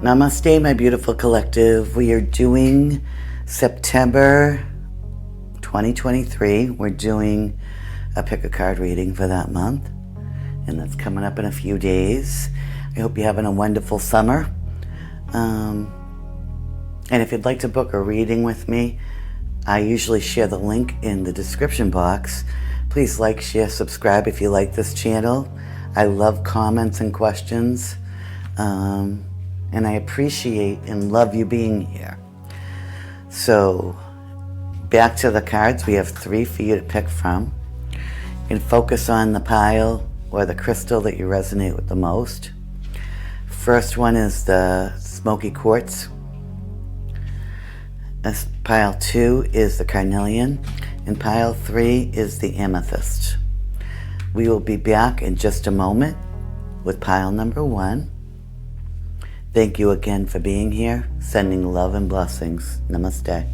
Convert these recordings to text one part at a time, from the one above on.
Namaste, my beautiful collective. We are doing September 2023. We're doing a pick a card reading for that month, and that's coming up in a few days. I hope you're having a wonderful summer. And if you'd like to book a reading with me, I usually share the link in the description box. Please like, share, subscribe if you like this channel. I love comments and questions. And I appreciate and love you being here. So, back to the cards. We have 3 for you to pick from. You can focus on the pile or the crystal that you resonate with the most. First one is the smoky quartz. Pile 2 is the carnelian. And pile 3 is the amethyst. We will be back in just a moment with pile number 1. Thank you again for being here. Sending love and blessings. Namaste.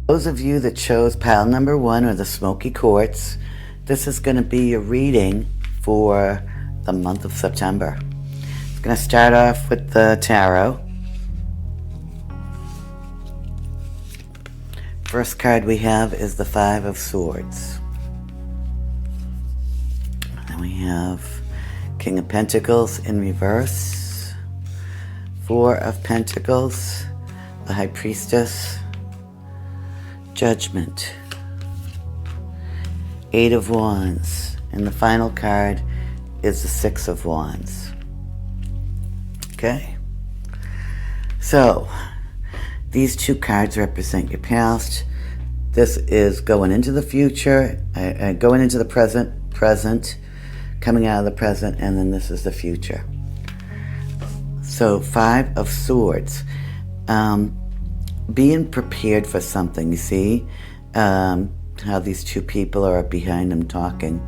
Those of you that chose pile number 1 or the smoky quartz, this is going to be your reading for the month of September. I'm going to start off with the tarot. First card we have is the 5 of Swords. Then we have King of Pentacles in reverse. 4 of Pentacles, the High Priestess, Judgment, 8 of Wands, and the final card is the 6 of Wands. Okay? So, these 2 cards represent your past. This is going into the future, going into the present, coming out of the present, and then this is the future. So 5 of Swords, being prepared for something. You see how these 2 people are behind him talking.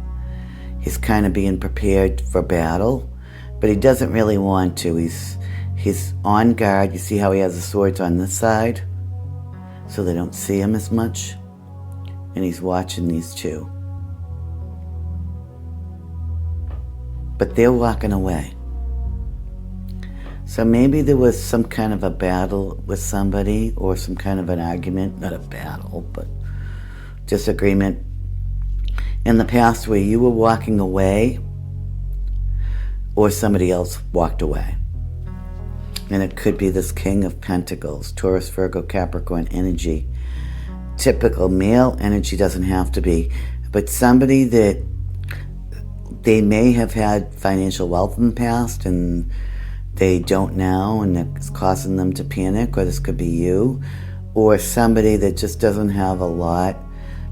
He's kind of being prepared for battle, but he doesn't really want to. He's on guard. You see how he has the swords on this side, so they don't see him as much, and he's watching these 2. But they're walking away. So maybe there was some kind of a battle with somebody or some kind of an argument, not a battle, but disagreement in the past where you were walking away or somebody else walked away. And it could be this King of Pentacles, Taurus, Virgo, Capricorn energy. Typical male energy, doesn't have to be, but somebody that they may have had financial wealth in the past and they don't now, and it's causing them to panic, or this could be you, or somebody that just doesn't have a lot,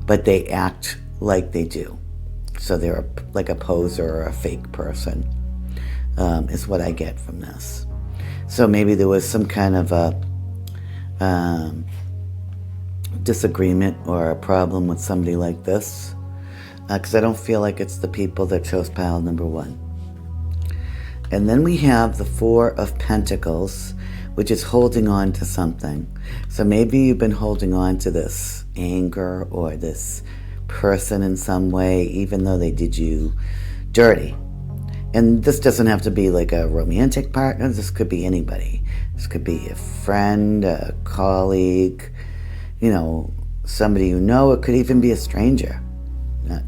but they act like they do. So they're like a poser or a fake person, is what I get from this. So maybe there was some kind of a disagreement or a problem with somebody like this, because I don't feel like it's the people that chose pile number 1. And then we have the 4 of Pentacles, which is holding on to something. So maybe you've been holding on to this anger or this person in some way, even though they did you dirty. And this doesn't have to be like a romantic partner. This could be anybody. This could be a friend, a colleague, somebody you know. It could even be a stranger.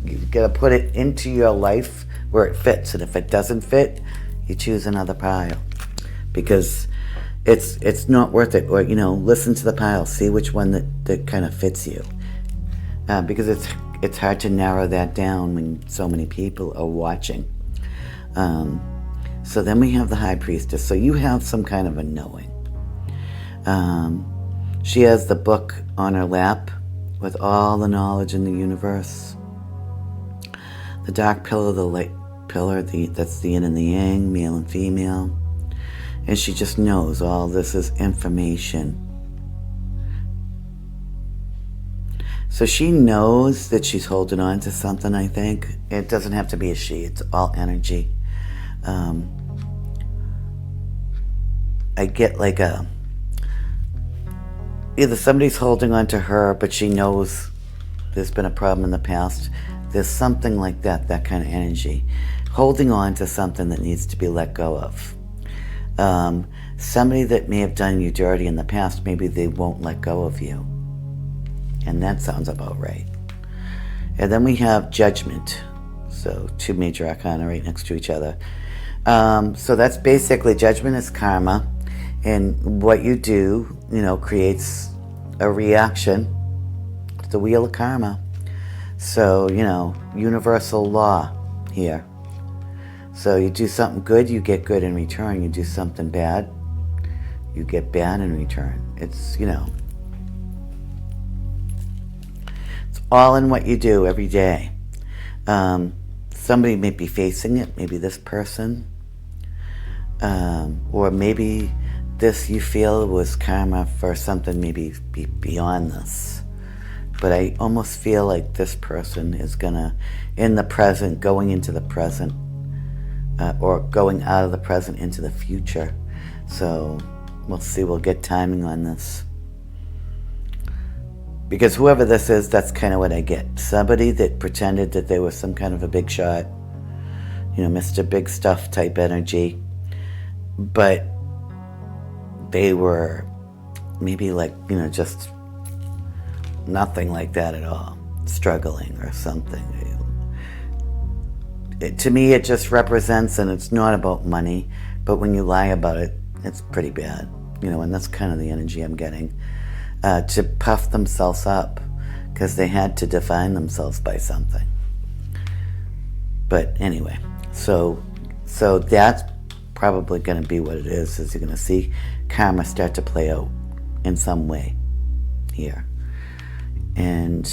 You've got to put it into your life where it fits. And if it doesn't fit, you choose another pile, because it's not worth it. Or listen to the pile, see which one that kind of fits you, because it's hard to narrow that down when so many people are watching. So then we have the High Priestess. So you have some kind of a knowing. She has the book on her lap with all the knowledge in the universe. The dark pillar, the light pillar, that's the yin and the yang, male and female. And she just knows all this is information. So she knows that she's holding on to something, I think. It doesn't have to be a she, it's all energy. I get like either somebody's holding on to her, but she knows there's been a problem in the past. There's something like that kind of energy. Holding on to something that needs to be let go of. somebody that may have done you dirty in the past, maybe they won't let go of you. And that sounds about right. And then we have Judgment. So 2 major arcana right next to each other. So that's basically, Judgment is karma. And what you do, creates a reaction to the wheel of karma. So, universal law here. So you do something good, you get good in return. You do something bad, you get bad in return. It's all in what you do every day. Somebody may be facing it, maybe this person, or maybe this you feel was karma for something maybe beyond this. But I almost feel like this person is gonna, in the present, going into the present, or going out of the present into the future. So we'll see, we'll get timing on this. Because whoever this is, that's kind of what I get. Somebody that pretended that they were some kind of a big shot, Mr. Big Stuff type energy. But they were maybe like, just nothing like that at all. Struggling or something. To me, it just represents, and it's not about money, but when you lie about it, it's pretty bad. And that's kind of the energy I'm getting. To puff themselves up because they had to define themselves by something. But anyway, so that's probably going to be what it is you're going to see karma start to play out in some way here. And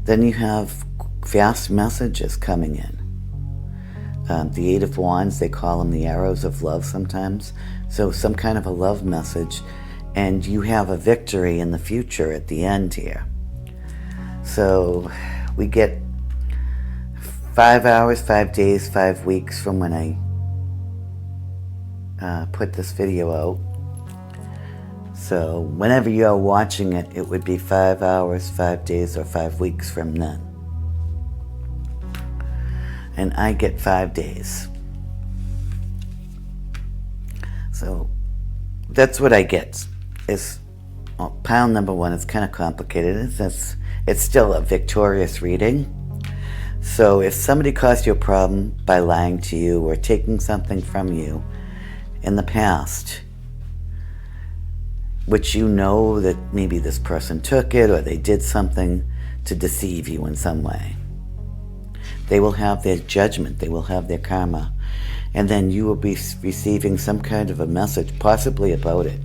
then you have fast messages coming in. The Eight of Wands, they call them the arrows of love sometimes. So some kind of a love message, and you have a victory in the future at the end here. So we get 5 hours, 5 days, 5 weeks from when I put this video out. So whenever you're watching it, it would be 5 hours, 5 days, or 5 weeks from then. And I get 5 days. So that's what I get. Is pile number 1. It's kind of complicated. It's still a victorious reading. So if somebody caused you a problem by lying to you or taking something from you in the past, which that maybe this person took it or they did something to deceive you in some way, they will have their judgment, they will have their karma, and then you will be receiving some kind of a message, possibly about it,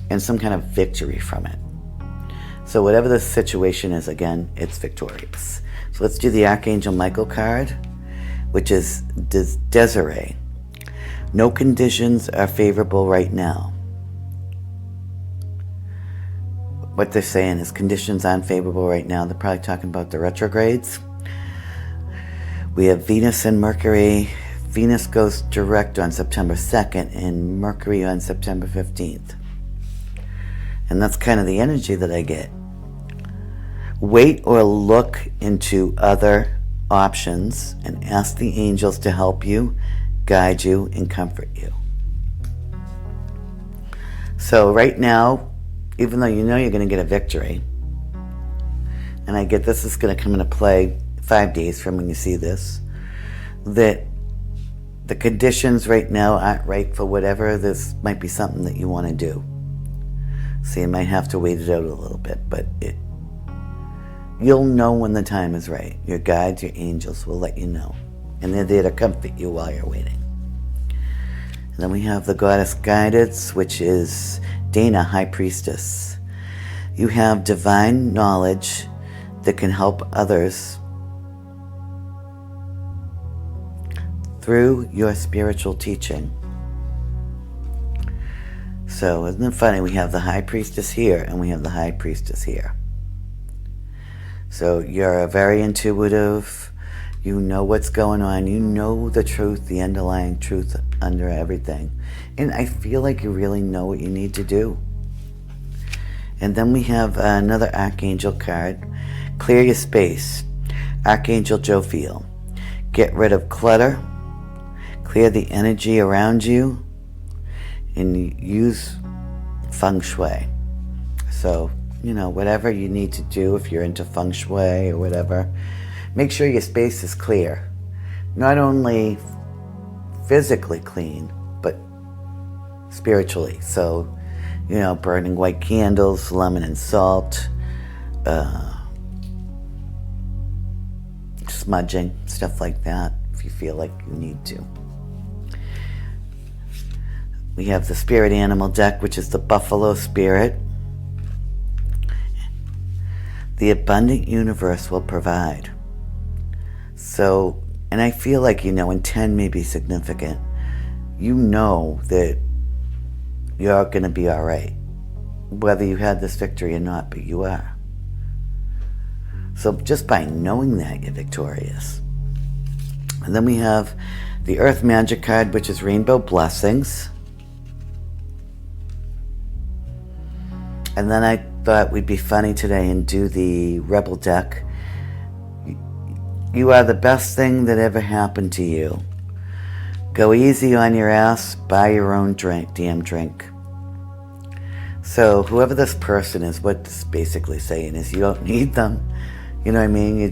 and some kind of victory from it. So whatever the situation is, again, it's victorious. So let's do the Archangel Michael card, which is Desiree. No conditions are favorable right now. What they're saying is conditions aren't favorable right now. They're probably talking about the retrogrades. We have Venus and Mercury. Venus goes direct on September 2nd and Mercury on September 15th. And that's kind of the energy that I get. Wait or look into other options and ask the angels to help you, guide you, and comfort you. So right now, even though you're going to get a victory, and I get this is going to come into play 5 days from when you see this, that the conditions right now aren't right for whatever. This might be something that you want to do. So you might have to wait it out a little bit, but you'll know when the time is right. Your guides, your angels will let you know. And they're there to comfort you while you're waiting. And then we have the Goddess Guidance, which is Dana, High Priestess. You have divine knowledge that can help others through your spiritual teaching. So isn't it funny? We have the High Priestess here and we have the High Priestess here. So you're very intuitive. You know what's going on. You know the truth, the underlying truth under everything. And I feel like you really know what you need to do. And then we have another Archangel card. Clear your space. Archangel Jophiel. Get rid of clutter. Clear the energy around you. and use feng shui. So, whatever you need to do, if you're into feng shui or whatever, make sure your space is clear. Not only physically clean, but spiritually. So, burning white candles, lemon and salt, smudging, stuff like that, if you feel like you need to. We have the spirit animal deck, which is the buffalo spirit. The abundant universe will provide. So, and I feel like, and 10 may be significant. You know that you're going to be all right, whether you had this victory or not, but you are. So just by knowing that, you're victorious. And then we have the Earth Magic card, which is Rainbow Blessings. And then I thought we'd be funny today and do the Rebel deck. You are the best thing that ever happened to you. Go easy on your ass, buy your own damn drink. So whoever this person is, what it's basically saying is you don't need them. You know what I mean?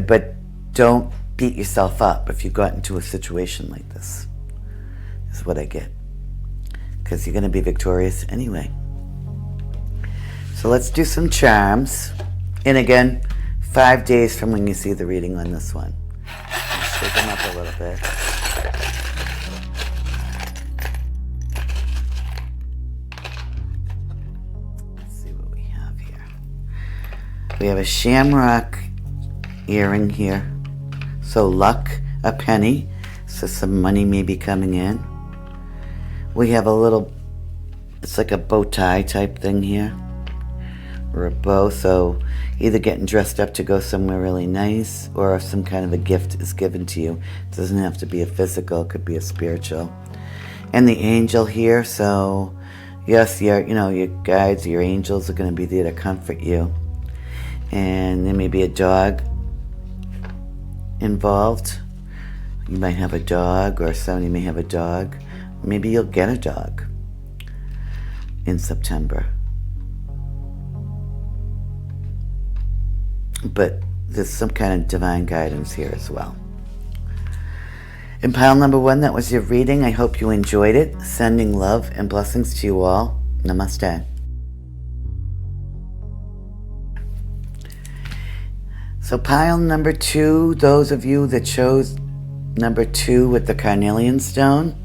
But don't beat yourself up if you got into a situation like this, is what I get. Because you're going to be victorious anyway. So let's do some charms. And again, 5 days from when you see the reading on this one. Shake them up a little bit. Let's see what we have here. We have a shamrock earring here. So luck, a penny. So some money may be coming in. We have a little, it's like a bow tie type thing here. Or a bow, so either getting dressed up to go somewhere really nice, or if some kind of a gift is given to you. It doesn't have to be a physical, it could be a spiritual. And the angel here, so yes, your guides, your angels are going to be there to comfort you. And there may be a dog involved. You might have a dog, or somebody may have a dog. Maybe you'll get a dog in September. But there's some kind of divine guidance here as well. In pile number 1, that was your reading. I hope you enjoyed it. Sending love and blessings to you all. Namaste. So pile number 2, those of you that chose number 2 with the carnelian stone,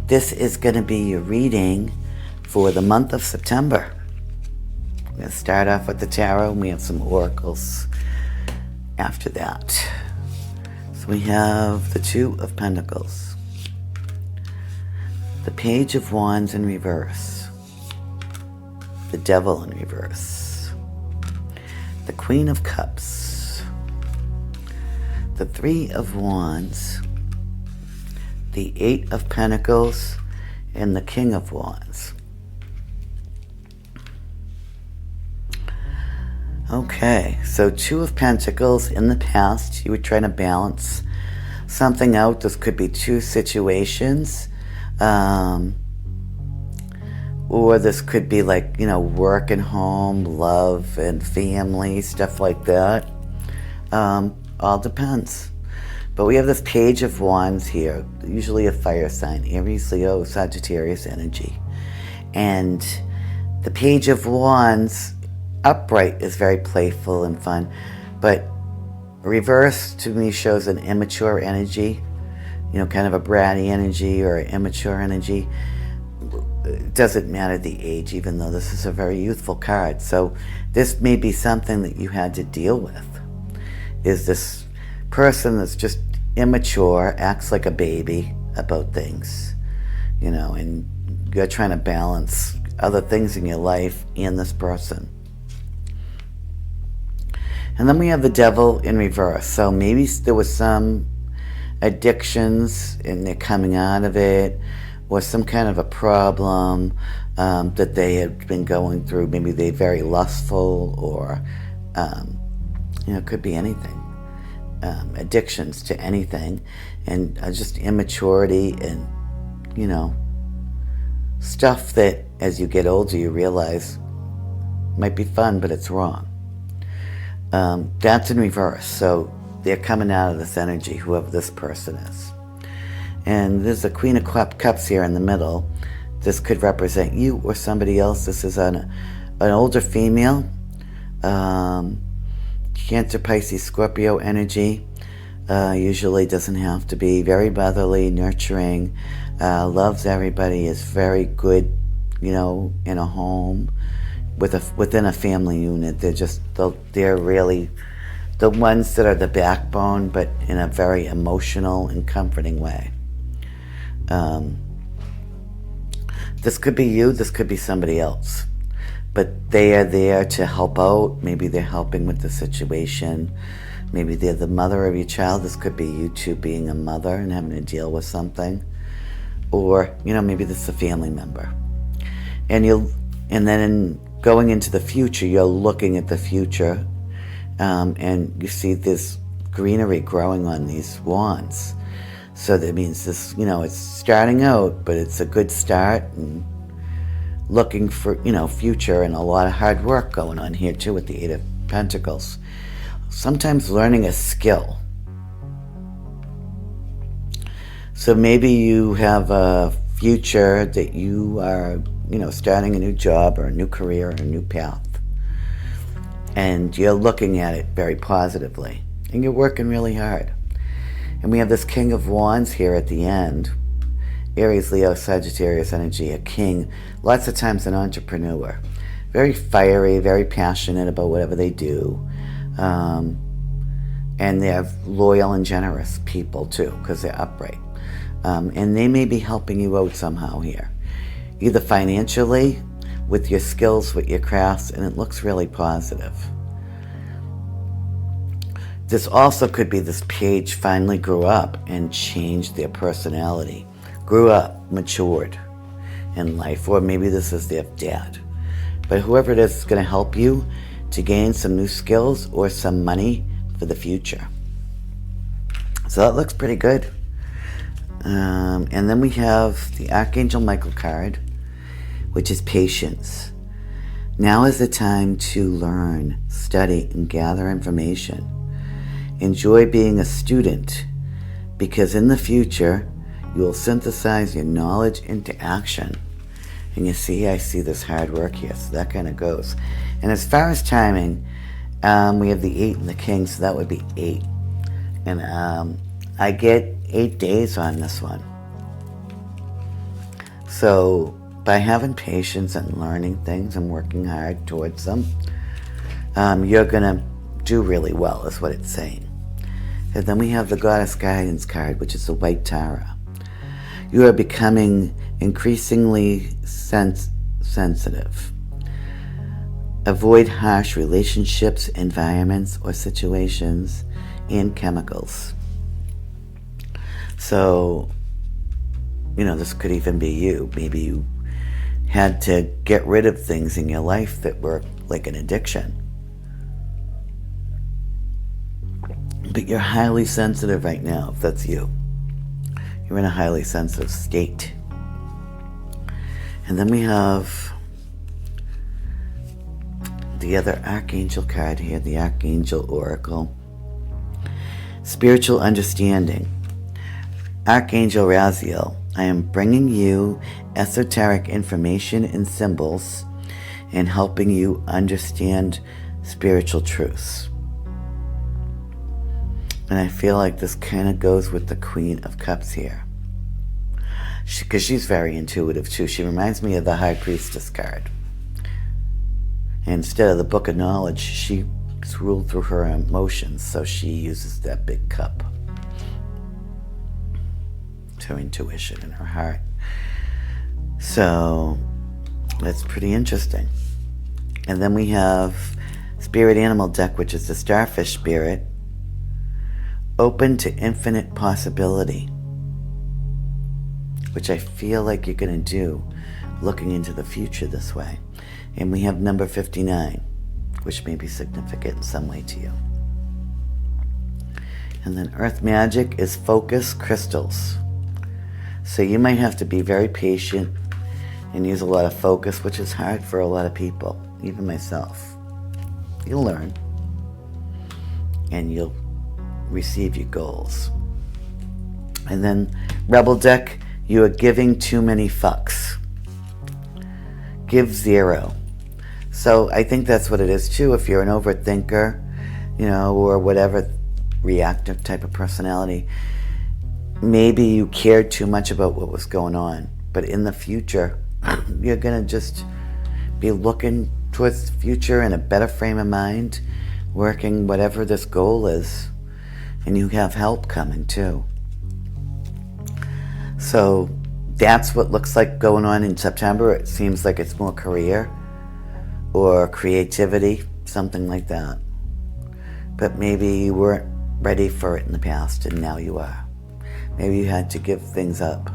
this is going to be your reading for the month of September. We're going to start off with the tarot, and we have some oracles after that. So we have the 2 of Pentacles, the Page of Wands in reverse, the Devil in reverse, the Queen of Cups, the 3 of Wands, the 8 of Pentacles, and the King of Wands. Okay, so 2 of Pentacles. In the past, you were trying to balance something out. This could be 2 situations. Or this could be like, work and home, love and family, stuff like that. All depends. But we have this Page of Wands here, usually a fire sign, Aries, Leo, Sagittarius energy. And the Page of Wands, upright, is very playful and fun, but reverse to me shows an immature energy, kind of a bratty energy or an immature energy. It doesn't matter the age, even though this is a very youthful card. So this may be something that you had to deal with, is this person that's just immature, acts like a baby about things, and you're trying to balance other things in your life and this person. And then we have the Devil in reverse. So maybe there was some addictions and they're coming out of it, or some kind of a problem that they had been going through. Maybe they're very lustful, or it could be anything. Addictions to anything, and just immaturity and stuff that as you get older you realize might be fun, but it's wrong. That's in reverse. So they're coming out of this energy, whoever this person is. And there's a Queen of Cups here in the middle. This could represent you or somebody else. This is an older female. Cancer, Pisces, Scorpio energy. Usually doesn't have to be. Very motherly, nurturing, loves everybody, is very good, in a home, within a family unit. They're really the ones that are the backbone, but in a very emotional and comforting way. This could be you, this could be somebody else, but they are there to help out. Maybe they're helping with the situation. Maybe they're the mother of your child. This could be you two being a mother and having to deal with something. Or, maybe this is a family member. And then going into the future, you're looking at the future, and you see this greenery growing on these wands. So that means this, it's starting out, but it's a good start, and looking for, future, and a lot of hard work going on here too with the Eight of Pentacles. Sometimes learning a skill. So maybe you have a future that you are, starting a new job or a new career or a new path. And you're looking at it very positively. And you're working really hard. And we have this King of Wands here at the end. Aries, Leo, Sagittarius energy, a king. Lots of times an entrepreneur. Very fiery, very passionate about whatever they do. And they're loyal and generous people too, because they're upright. And they may be helping you out somehow here. Either financially, with your skills, with your crafts, and it looks really positive. This also could be this page finally grew up and changed their personality. Grew up, matured in life. Or maybe this is their dad. But whoever it is going to help you to gain some new skills or some money for the future. So that looks pretty good. And then we have the Archangel Michael card, which is patience. Now is the time to learn, study, and gather information. Enjoy being a student, because in the future, you will synthesize your knowledge into action. And you see, I see this hard work here, so that kind of goes. And as far as timing, we have the 8 and the King, so that would be 8. And I get 8 days on this one. So by having patience and learning things and working hard towards them, you're going to do really well, is what it's saying. And then we have the Goddess Guidance card, which is the White Tara. You are becoming increasingly sensitive. Avoid harsh relationships, environments, or situations, and chemicals. So, this could even be you. Maybe you had to get rid of things in your life that were like an addiction. But you're highly sensitive right now, if that's you. You're in a highly sensitive state. And then we have the other Archangel card here, the Archangel Oracle. Spiritual understanding. Archangel Raziel, I am bringing you esoteric information and symbols and helping you understand spiritual truths. And I feel like this kind of goes with the Queen of Cups here. Because she's very intuitive too. She reminds me of the High Priestess card. And instead of the Book of Knowledge, she's ruled through her emotions, so she uses that big cup. Her intuition and her heart. So that's pretty interesting. And then we have Spirit Animal deck, which is the Starfish Spirit. Open to infinite possibility, which I feel like you're going to do looking into the future this way. And we have number 59, which may be significant in some way to you. And then Earth Magic is focus crystals. So you might have to be very patient and use a lot of focus, which is hard for a lot of people, even myself. You'll learn, and you'll receive your goals. And then Rebel deck, you are giving too many fucks. Give 0. So I think that's what it is too. If you're an overthinker, or whatever, reactive type of personality, maybe you cared too much about what was going on. But in the future, you're going to just be looking towards the future in a better frame of mind, working whatever this goal is. And you have help coming too. So that's what looks like going on in September. It seems like it's more career or creativity, something like that. But maybe you weren't ready for it in the past, and now you are. Maybe you had to give things up.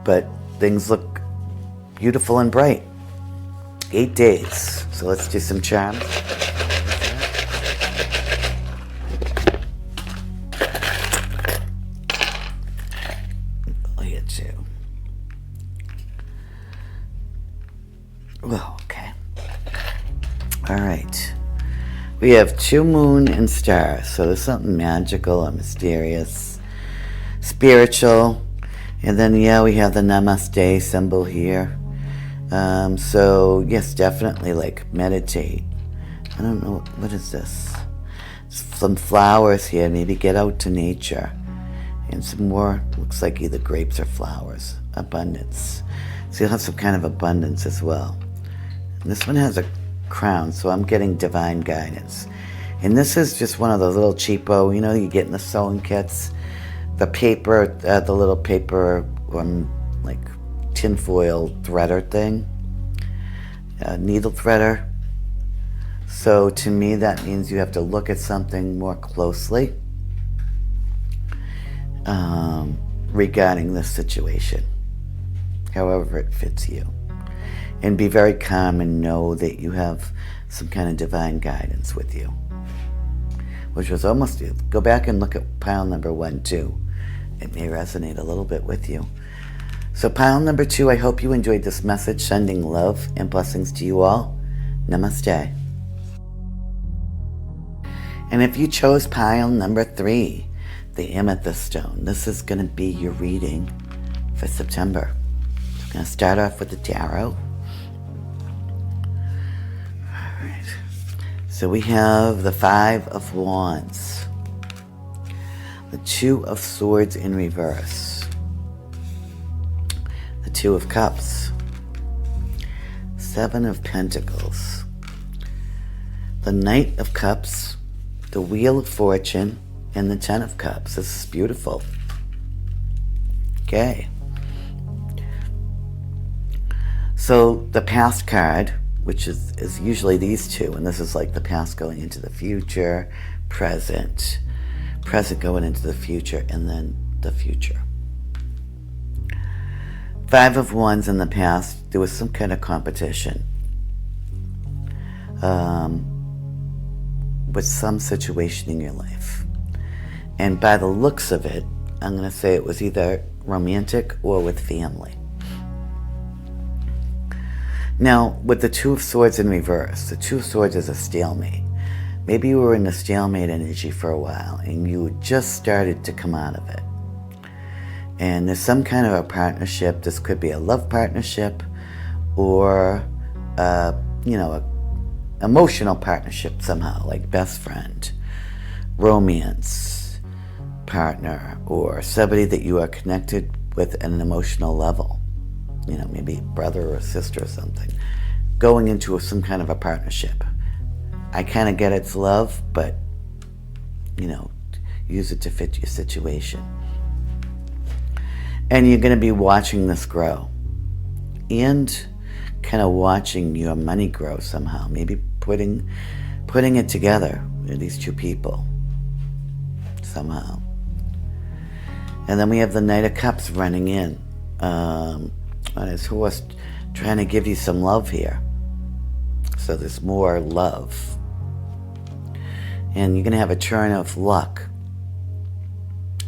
But things look beautiful and bright. 8 days. So let's do some charms. Look at you. Well, okay. All right. We have 2 moon and stars. So there's something magical and mysterious, spiritual. And then, we have the namaste symbol here. So, yes, definitely, meditate. I don't know, what is this? Some flowers here. Maybe get out to nature. And some more, looks like either grapes or flowers. Abundance. So you'll have some kind of abundance as well. And this one has a crown, so I'm getting divine guidance. And this is just one of those little cheapo, you get in the sewing kits. The paper, the little paper, tinfoil threader thing. Needle threader. So to me, that means you have to look at something more closely regarding this situation, however it fits you. And be very calm and know that you have some kind of divine guidance with you. Which was almost, go back and look at pile number 1 too. It may resonate a little bit with you. So pile number 2, I hope you enjoyed this message. Sending love and blessings to you all. Namaste. And if you chose pile number 3, the amethyst stone, this is going to be your reading for September. So I'm going to start off with the tarot. All right. So we have the 5 of Wands, the 2 of Swords in reverse, the 2 of Cups, 7 of Pentacles, the Knight of Cups, the Wheel of Fortune, and the 10 of Cups. This is beautiful. Okay. So the past card, which is usually these 2, and this is like the past going into the future, present going into the future, and then the future. 5 of Wands in the past, there was some kind of competition with some situation in your life. And by the looks of it, I'm going to say it was either romantic or with family. Now, with the 2 of Swords in reverse, the 2 of Swords is a stalemate. Maybe you were in the stalemate energy for a while and you just started to come out of it. And there's some kind of a partnership. This could be a love partnership or, a emotional partnership somehow, like best friend, romance partner, or somebody that you are connected with at an emotional level. Maybe brother or sister or something. Going into some kind of a partnership. I kind of get it's love, but, use it to fit your situation. And you're going to be watching this grow. And kind of watching your money grow somehow. Maybe putting it together with these 2 people. Somehow. And then we have the Knight of Cups running in. On his horse, trying to give you some love here. So there's more love. And you're going to have a turn of luck.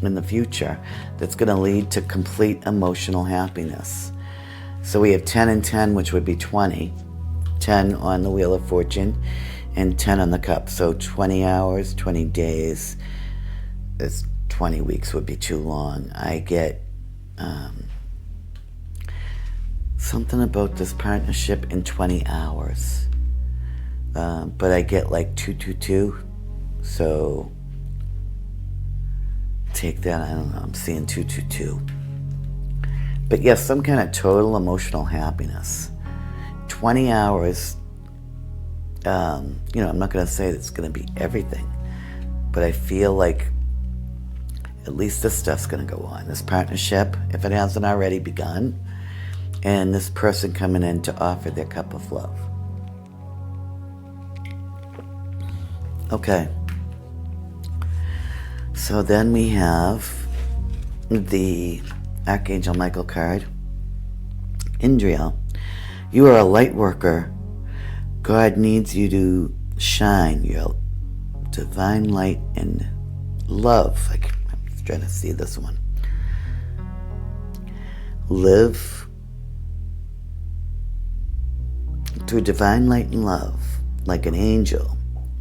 in the future that's going to lead to complete emotional happiness. So we have 10 and 10, which would be 20. 10 on the Wheel of Fortune and 10 on the Cup. So 20 hours, 20 days. 20 weeks would be too long. I get something about this partnership in 20 hours. But I get like 222. So take that, I don't know, I'm seeing 222. But yes, some kind of total emotional happiness. 20 hours, I'm not going to say it's going to be everything, but I feel like at least this stuff's going to go on. This partnership, if it hasn't already begun, and this person coming in to offer their cup of love. Okay. So then we have the Archangel Michael card. Indriel, you are a light worker. God needs you to shine your divine light and love. I'm trying to see this one. Live to divine light and love like an angel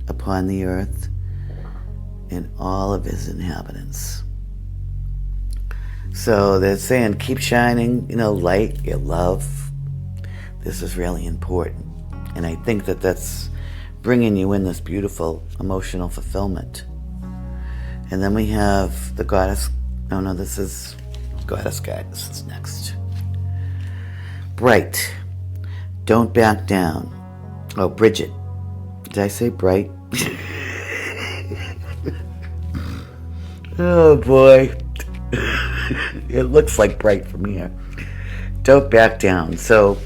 upon the earth and all of his inhabitants. So they're saying keep shining, light, your love. This is really important. And I think that that's bringing you in this beautiful emotional fulfillment. And then we have the goddess. No, this is goddess guide. This is next. Bright. Don't back down. Oh, Bridget. Did I say bright? Oh, boy. It looks like bright from here. Don't back down. So,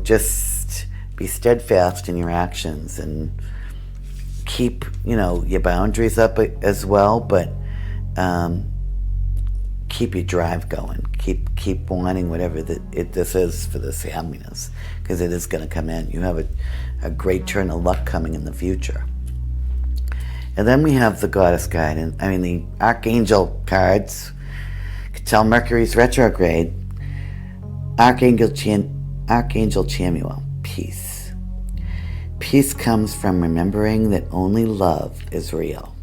just be steadfast in your actions and keep, your boundaries up as well, but keep your drive going. Keep wanting whatever this is for this happiness, because it is going to come in. You have a great turn of luck coming in the future. And then we have the goddess guide, and the archangel cards. Tell Mercury's retrograde. Archangel Chamuel, peace. Peace comes from remembering that only love is real,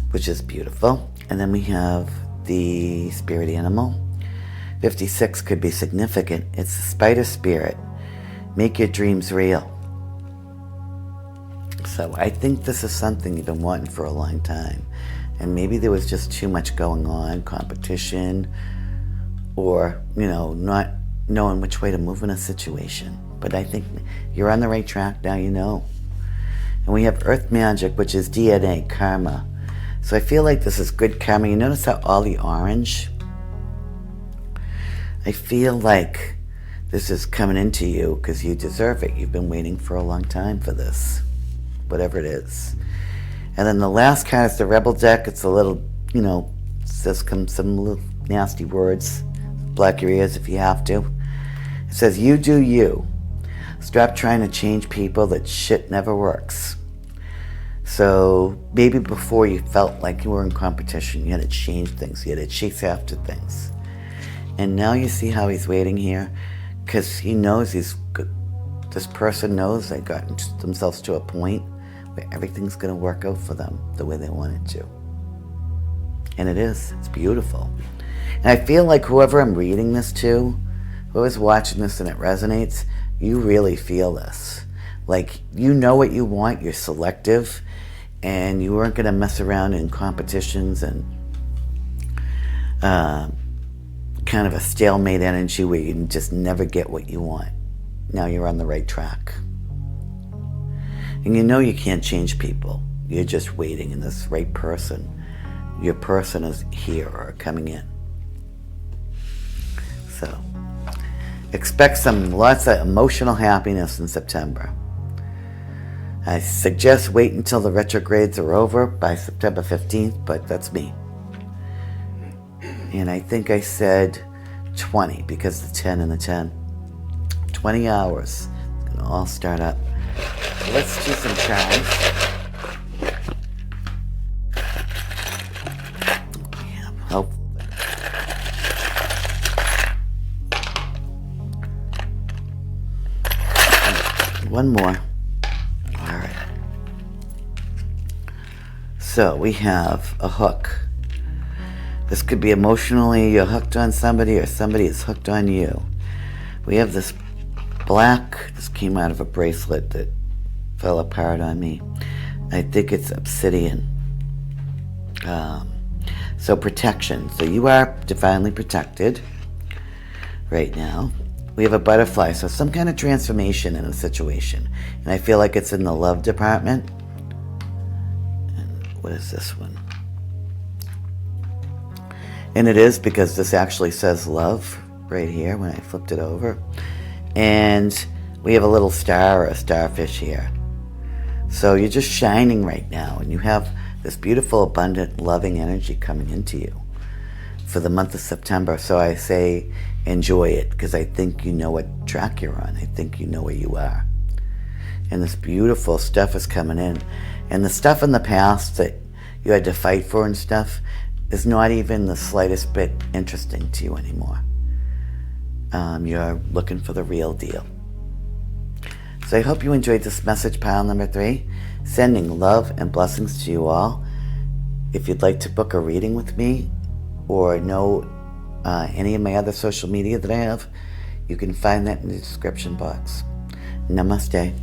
which is beautiful. And then we have the spirit animal. 56 could be significant. It's the spider spirit. Make your dreams real. So I think this is something you've been wanting for a long time. And maybe there was just too much going on, competition, or, not knowing which way to move in a situation. But I think you're on the right track now, And we have earth magic, which is DNA, karma. So I feel like this is good karma. You notice how all the orange? I feel like this is coming into you because you deserve it. You've been waiting for a long time for this, whatever it is. And then the last card is the Rebel deck. It's a little, says some little nasty words. Block your ears if you have to. It says, you do you. Stop trying to change people. That shit never works. So maybe before you felt like you were in competition, you had to change things. You had to chase after things. And now you see how he's waiting here, because he knows he's good. This person knows they got themselves to a point where everything's going to work out for them the way they want it to. And it is. It's beautiful. And I feel like whoever I'm reading this to, whoever's watching this and it resonates, you really feel this. Like, you know what you want, you're selective, and you weren't going to mess around in competitions and kind of a stalemate energy where you just never get what you want. Now you're on the right track. And you can't change people. You're just waiting, and this right person, your person is here or coming in. So, expect lots of emotional happiness in September. I suggest wait until the retrogrades are over by September 15th, but that's me. And I think I said 20 because the 10 and the 10. 20 hours. It's going to all start up. Let's do some tries. one more. All right. So we have a hook. This could be emotionally you're hooked on somebody or somebody is hooked on you. We have this black, this came out of a bracelet that fell apart on me. I think it's obsidian. So protection. So you are divinely protected right now. We have a butterfly, so some kind of transformation in a situation. And I feel like it's in the love department. And what is this one? And it is because this actually says love right here when I flipped it over. And we have a little star or a starfish here. So you're just shining right now, and you have this beautiful, abundant, loving energy coming into you for the month of September. So I say enjoy it, because I think you know what track you're on. I think you know where you are. And this beautiful stuff is coming in. And the stuff in the past that you had to fight for and stuff is not even the slightest bit interesting to you anymore. You're looking for the real deal. So I hope you enjoyed this message, pile number 3. Sending love and blessings to you all. If you'd like to book a reading with me or know any of my other social media that I have, you can find that in the description box. Namaste.